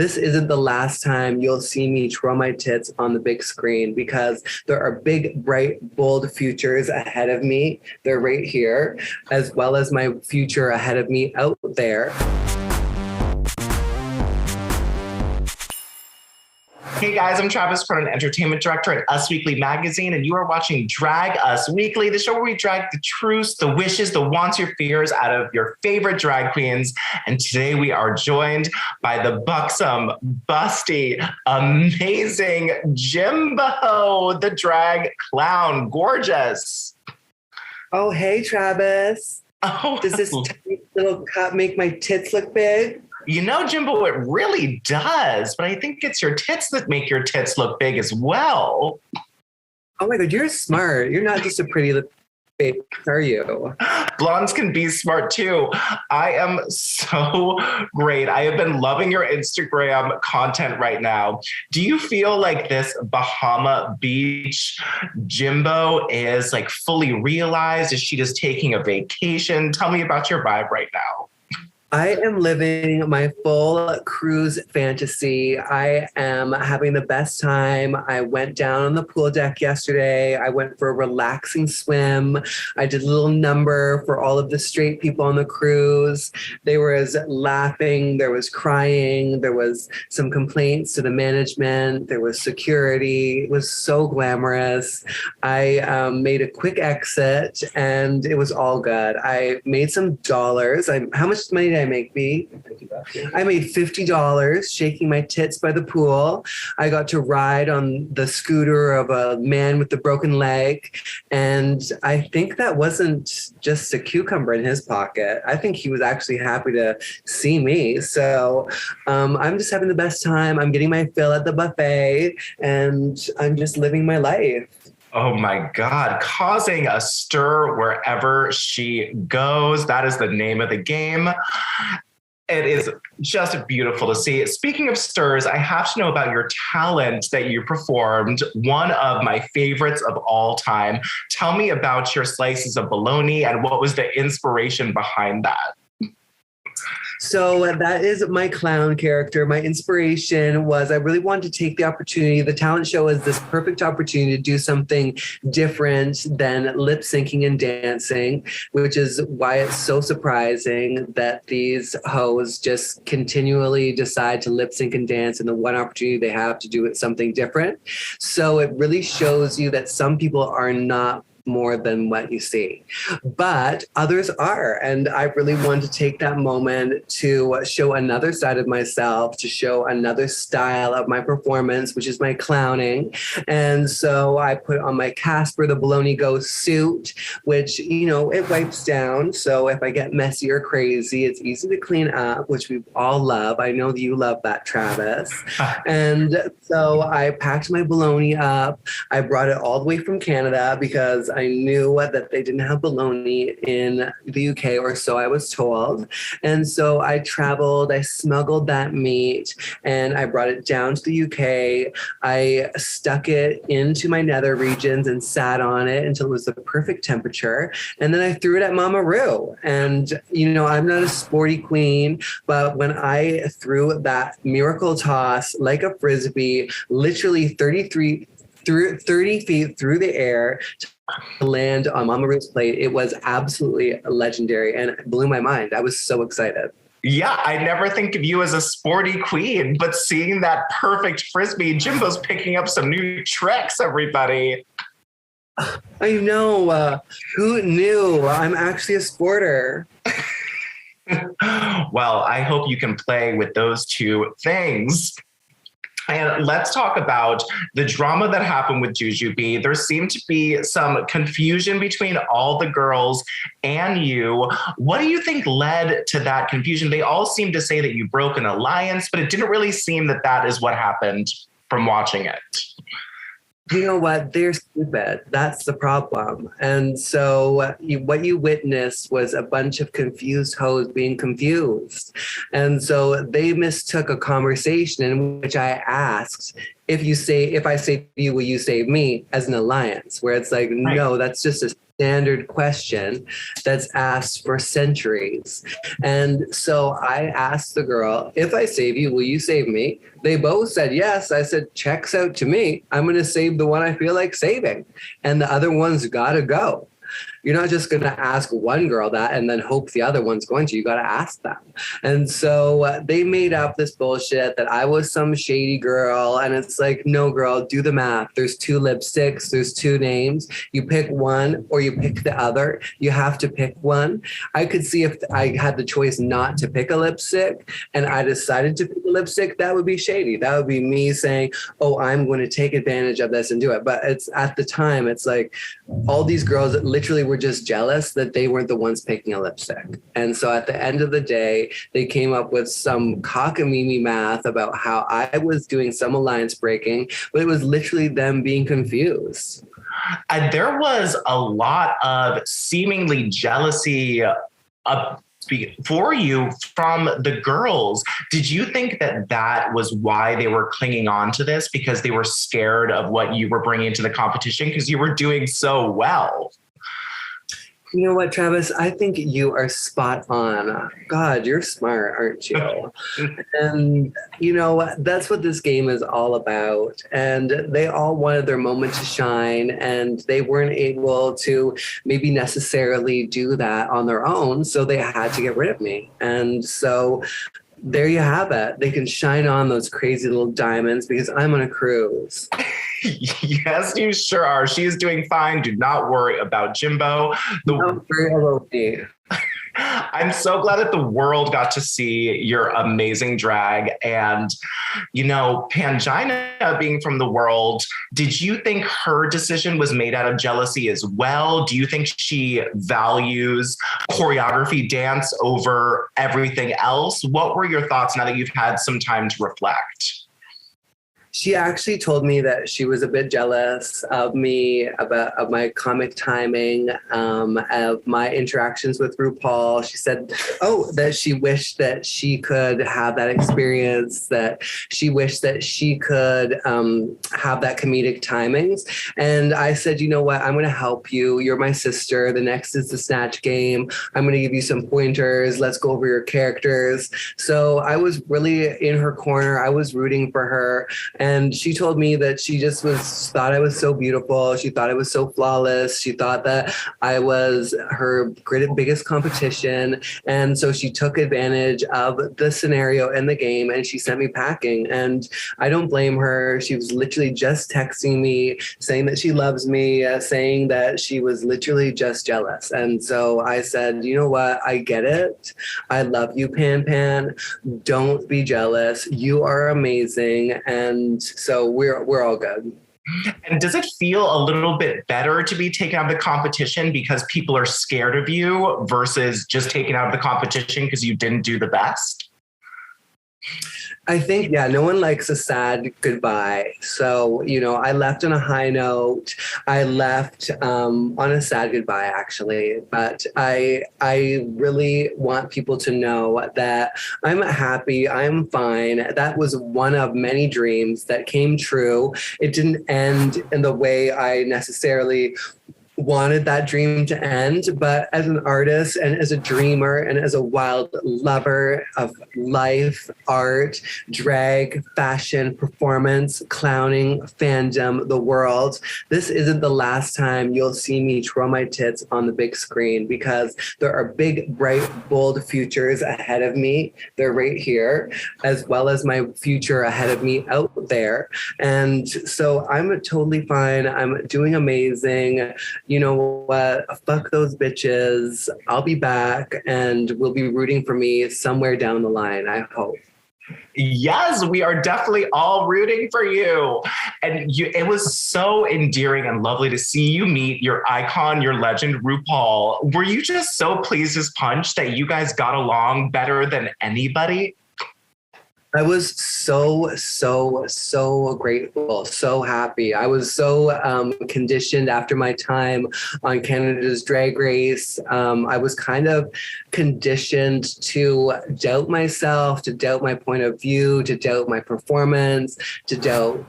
this isn't the last time you'll see me twirl my tits on the big screen, because there are big, bright, bold futures ahead of me. They're right here, as well as my future ahead of me out there. Hey guys, I'm Travis Cronin, Entertainment Director at Us Weekly Magazine, and you are watching Drag Us Weekly, the show where we drag the truths, the wishes, the wants, your fears out of your favorite drag queens. And today we are joined by the buxom, busty, amazing Jimbo, the drag clown. Gorgeous. Oh, hey, Travis. Oh, does this tiny little cup make my tits look big? You know, Jimbo, it really does, but I think it's your tits that make your tits look big as well. Oh my God, you're smart. You're not just a pretty little babe, are you? Blondes can be smart too. I am so great. I have been loving your Instagram content right now. Do you feel like this Bahama Beach Jimbo is like fully realized? Is she just taking a vacation? Tell me about your vibe right now. I am living my full cruise fantasy. I am having the best time. I went down on the pool deck yesterday. I went for a relaxing swim. I did a little number for all of the straight people on the cruise. There was laughing, there was crying, there was some complaints to the management, there was security. It was so glamorous. I made a quick exit and it was all good. I made some dollars. How much money did I make, B? I made $50 shaking my tits by the pool. I got to ride on the scooter of a man with the broken leg. And I think that wasn't just a cucumber in his pocket. I think he was actually happy to see me. So I'm just having the best time. I'm getting my fill at the buffet and I'm just living my life. Oh my God, causing a stir wherever she goes. That is the name of the game. It is just beautiful to see. Speaking of stirs, I have to know about your talent that you performed, one of my favorites of all time. Tell me about your slices of bologna and what was the inspiration behind that? So that is my clown character. My inspiration was I really wanted to take the opportunity. The talent show is this perfect opportunity to do something different than lip syncing and dancing, which is why it's so surprising that these hoes just continually decide to lip sync and dance, and the one opportunity they have to do it something different. So it really shows you that some people are not more than what you see, but others are. And I really wanted to take that moment to show another side of myself, to show another style of my performance, which is my clowning. And so I put on my Casper the Bologna Ghost suit, which, you know, it wipes down. So if I get messy or crazy, it's easy to clean up, which we all love. I know that you love that, Travis. And so I packed my bologna up. I brought it all the way from Canada because I knew that they didn't have bologna in the UK, or so I was told. And so I traveled, I smuggled that meat, and I brought it down to the UK. I stuck it into my nether regions and sat on it until it was the perfect temperature. And then I threw it at Mama Ru. And, you know, I'm not a sporty queen, but when I threw that miracle toss like a Frisbee, literally 30 feet through the air to land on Mama Ru's plate, it was absolutely legendary and it blew my mind. I was so excited. Yeah, I never think of you as a sporty queen, but seeing that perfect Frisbee, Jimbo's picking up some new tricks, everybody. I know. Who knew? I'm actually a sporter. Well, I hope you can play with those two things. And let's talk about the drama that happened with Jujubee. There seemed to be some confusion between all the girls and you. What do you think led to that confusion? They all seem to say that you broke an alliance, but it didn't really seem that that is what happened from watching it. You know what? They're stupid. That's the problem. And so what you witnessed was a bunch of confused hoes being confused. And so they mistook a conversation in which I asked if I save you, will you save me, as an alliance, where it's like, no, that's just a standard question that's asked for centuries. And so I asked the girl, if I save you, will you save me? They both said yes. I said, checks out to me. I'm going to save the one I feel like saving. And the other one's got to go. You're not just going to ask one girl that and then hope the other one's going to. You got to ask them. And so they made up this bullshit that I was some shady girl. And it's like, no, girl, do the math. There's 2 lipsticks. There's 2 names. You pick one or you pick the other. You have to pick one. I could see if I had the choice not to pick a lipstick and I decided to pick a lipstick, that would be shady. That would be me saying, oh, I'm going to take advantage of this and do it. But it's at the time, it's like all these girls that literally were just jealous that they weren't the ones picking a lipstick. And so at the end of the day, they came up with some cockamamie math about how I was doing some alliance breaking, but it was literally them being confused. And there was a lot of seemingly jealousy for you from the girls. Did you think that that was why they were clinging on to this, because they were scared of what you were bringing to the competition because you were doing so well? You know what, Travis? I think you are spot on. God, you're smart, aren't you? And, you know, that's what this game is all about. And they all wanted their moment to shine, and they weren't able to maybe necessarily do that on their own. So they had to get rid of me. And so there you have it. They can shine on those crazy little diamonds because I'm on a cruise. Yes, you sure are. She's doing fine. Do not worry about Jimbo. Don't worry about me. I'm so glad that the world got to see your amazing drag. And, you know, Pangina being from the world, did you think her decision was made out of jealousy as well? Do you think she values choreography dance over everything else? What were your thoughts now that you've had some time to reflect? She actually told me that she was a bit jealous of me, of my comic timing, of my interactions with RuPaul. She said, that she wished that she could have that experience, that she wished that she could have that comedic timings. And I said, you know what? I'm going to help you. You're my sister. The next is the Snatch Game. I'm going to give you some pointers. Let's go over your characters. So I was really in her corner. I was rooting for her. And she told me that she just thought I was so beautiful. She thought I was so flawless. She thought that I was her biggest competition. And so she took advantage of the scenario in the game and she sent me packing. And I don't blame her. She was literally just texting me, saying that she loves me, saying that she was literally just jealous. And so I said, you know what? I get it. I love you, Pan Pan. Don't be jealous. You are amazing. And so we're all good. And does it feel a little bit better to be taken out of the competition because people are scared of you versus just taken out of the competition because you didn't do the best? I think, no one likes a sad goodbye. So, you know, I left on a high note. I left on a sad goodbye, actually. But I really want people to know that I'm happy. I'm fine. That was one of many dreams that came true. It didn't end in the way I necessarily wanted that dream to end, but as an artist and as a dreamer and as a wild lover of life, art, drag, fashion, performance, clowning, fandom, the world, this isn't the last time you'll see me twirl my tits on the big screen because there are big, bright, bold futures ahead of me. They're right here, as well as my future ahead of me out there. And so I'm totally fine. I'm doing amazing. You know what? Fuck those bitches. I'll be back and we'll be rooting for me somewhere down the line, I hope. Yes, we are definitely all rooting for you. And it was so endearing and lovely to see you meet your icon, your legend, RuPaul. Were you just so pleased as punch that you guys got along better than anybody? I was so grateful, so happy. I was so conditioned after my time on Canada's Drag Race. I was kind of conditioned to doubt myself, to doubt my point of view, to doubt my performance, to doubt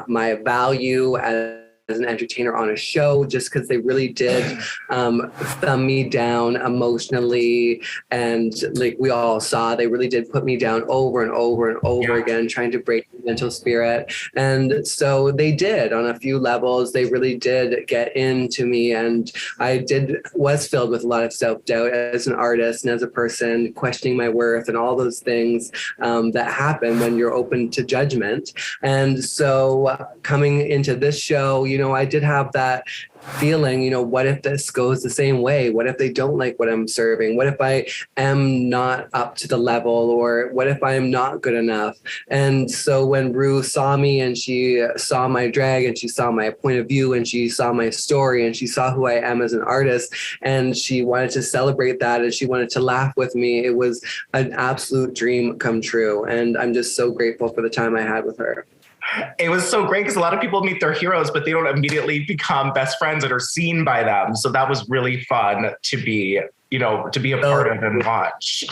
my value as an entertainer on a show, just because they really did thumb me down emotionally. And like we all saw, they really did put me down over and over and over again, trying to break the mental spirit. And so they did on a few levels. They really did get into me. And I was filled with a lot of self-doubt as an artist and as a person, questioning my worth and all those things that happen when you're open to judgment. And so coming into this show, I did have that feeling, what if this goes the same way? What if they don't like what I'm serving? What if I am not up to the level? Or what if I am not good enough? And so when Ru saw me and she saw my drag and she saw my point of view and she saw my story and she saw who I am as an artist and she wanted to celebrate that and she wanted to laugh with me, it was an absolute dream come true. And I'm just so grateful for the time I had with her. It was so great because a lot of people meet their heroes, but they don't immediately become best friends that are seen by them. So that was really fun to be a part of and watch.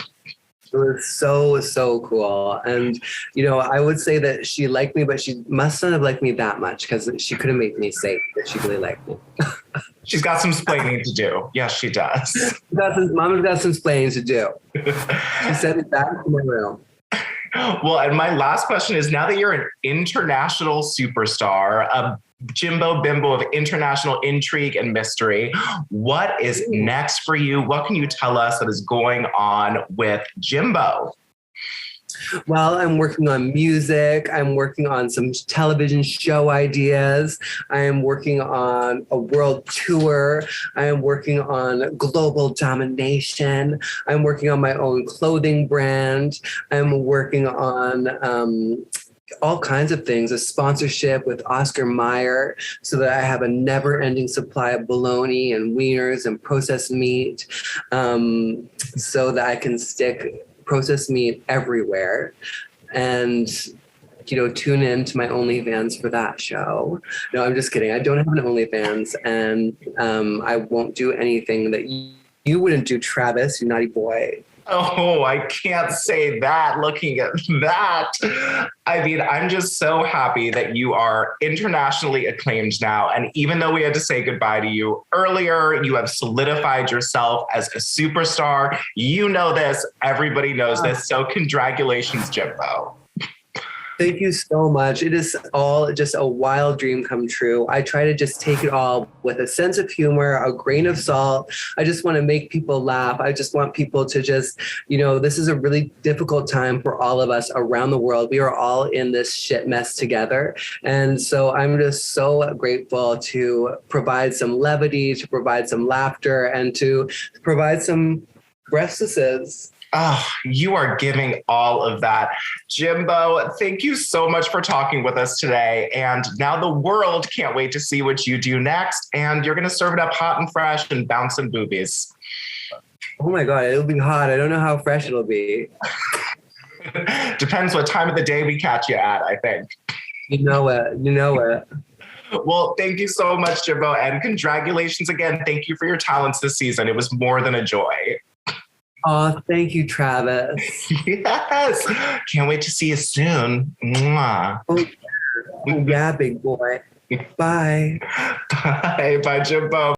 It was so cool. And, I would say that she liked me, but she must not have liked me that much because she couldn't make me say that she really liked me. She's got some splaining to do. Yes, she does. Mama's got some splaining to do. She sent me back to my room. Well, and my last question is, now that you're an international superstar, a Jimbo Bimbo of international intrigue and mystery, what is next for you? What can you tell us that is going on with Jimbo? Well, I'm working on music. I'm working on some television show ideas. I am working on a world tour. I am working on global domination. I'm working on my own clothing brand. I'm working on all kinds of things, a sponsorship with Oscar Mayer so that I have a never-ending supply of bologna and wieners and processed meat so that I can stick processed meat everywhere. And tune in to my OnlyFans for that show. No, I'm just kidding. I don't have an OnlyFans, and I won't do anything that you wouldn't do, Travis, you naughty boy. Oh, I can't say that looking at that. I mean, I'm just so happy that you are internationally acclaimed now. And even though we had to say goodbye to you earlier, you have solidified yourself as a superstar. You know this. Everybody knows this. So congratulations, Jimbo. Thank you so much. It is all just a wild dream come true. I try to just take it all with a sense of humor, a grain of salt. I just want to make people laugh. I just want people to just, this is a really difficult time for all of us around the world. We are all in this shit mess together. And so I'm just so grateful to provide some levity, to provide some laughter, and to provide some breastises. Oh, you are giving all of that. Jimbo, thank you so much for talking with us today. And now the world can't wait to see what you do next. And you're going to serve it up hot and fresh and bouncing boobies. Oh my God, it'll be hot. I don't know how fresh it'll be. Depends what time of the day we catch you at, I think. You know it. Well, thank you so much, Jimbo. And congratulations again. Thank you for your talents this season. It was more than a joy. Oh, thank you, Travis. Yes. Can't wait to see you soon. Mwah. Oh, yeah, big boy. Bye. Bye. Bye, Jimbo.